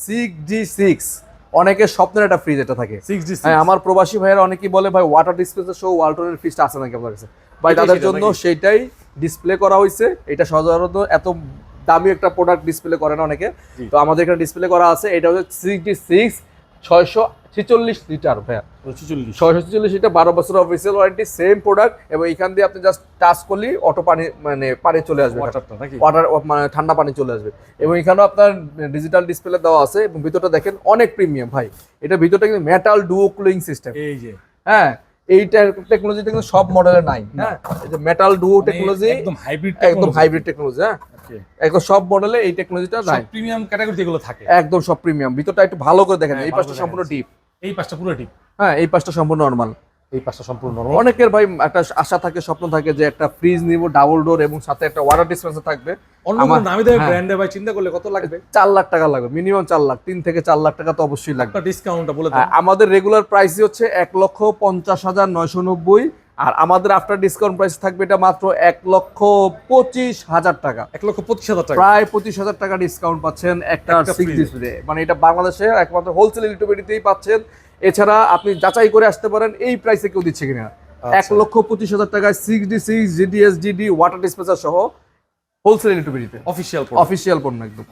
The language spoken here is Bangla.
6G6 অনেকের স্বপ্নের একটা ফ্রিজ এটা থাকে। 6G6 হ্যাঁ, আমার প্রবাসী ভাইয়েরা অনেকেই বলে ভাই ওয়াটার ডিসপ্লেসের সহ ওয়ালটনের ফ্রিজটা আছে নাকি আপনার কাছে, ভাই তাদের জন্য সেইটাই ডিসপ্লে করা হয়েছে। এটা সাধারণত এত দামি একটা প্রোডাক্ট ডিসপ্লে করে না অনেকে, তো আমাদের এখানে ডিসপ্লে করা আছে। এটা হচ্ছে 6G6 646 লিটার ভাইয়া, 646 লিটার, 12 বছর অফিসিয়াল ওয়ারেন্টি, সেম প্রোডাক্ট। এবং এখান দিয়ে আপনি জাস্ট টাচ করলেই অটো পানি মানে পানি চলে আসবে, ওয়াটার মানে ঠান্ডা পানি চলে আসবে। এবং এখানেও আপনার ডিজিটাল ডিসপ্লে দেওয়া আছে এবং ভিতরটা দেখেন অনেক প্রিমিয়াম ভাই। এটা ভিতরটা কিন্তু মেটাল ডুও কুলিং সিস্টেম। এই যে হ্যাঁ, এইটা টেকনোলজিটা কিন্তু সব মডেলে নাই। হ্যাঁ, এই যে মেটাল ডুও টেকনোলজি একদম হাইব্রিড টেকনোলজি। হ্যাঁ, একদম সব মডেলে এই টেকনোলজিটা নাই, প্রিমিয়াম ক্যাটাগরিতে এগুলো থাকে, একদম সব প্রিমিয়াম। ভিতরটা একটু ভালো করে দেখেন, এই পাশটা সম্পূর্ণ ডিপ, এই পাশটা পুরো ডিপ, হ্যাঁ এই পাশটা সম্পূর্ণ নরমাল, এই পাশটা সম্পূর্ণ নরমাল। অনেকের ভাই একটা আশা থাকে, স্বপ্ন থাকে যে একটা ফ্রিজ নিব ডাবল ডোর এবং সাথে একটা ওয়াটার ডিসপেন্সার থাকবে। অন্য কোনো নামি দামি ব্র্যান্ডে ভাই চিন্তা করলে কত লাগবে? 4 লাখ টাকা লাগবে, মিনিমাম 4 লাখ, 3 থেকে 4 লাখ টাকা তো অবশ্যই লাগবে। একটা ডিসকাউন্টটা বলে দেন। আমাদের রেগুলার প্রাইসই হচ্ছে 1,50,990, আর আমাদের আফটার ডিসকাউন্ট প্রাইস থাকবে এটা মাত্র 1,25,000 টাকা, 1,25,000 টাকা, প্রায় 25,000 টাকা ডিসকাউন্ট পাচ্ছেন একটা 6 ডিসপ্লে। মানে এটা বাংলাদেশে একমাত্র হোলসেল ইলেকট্রিসিটিতেই পাচ্ছেন। এছাড়া আপনি যাচাই করে আসতে পারেন এই প্রাইসে কেউ দিচ্ছে কিনা। 1,25,000 টাকায় 6D6 GDS GD water dispenser সহ হোলসেল ইলেকট্রিসিটিতে অফিসিয়াল পণ্য একদম।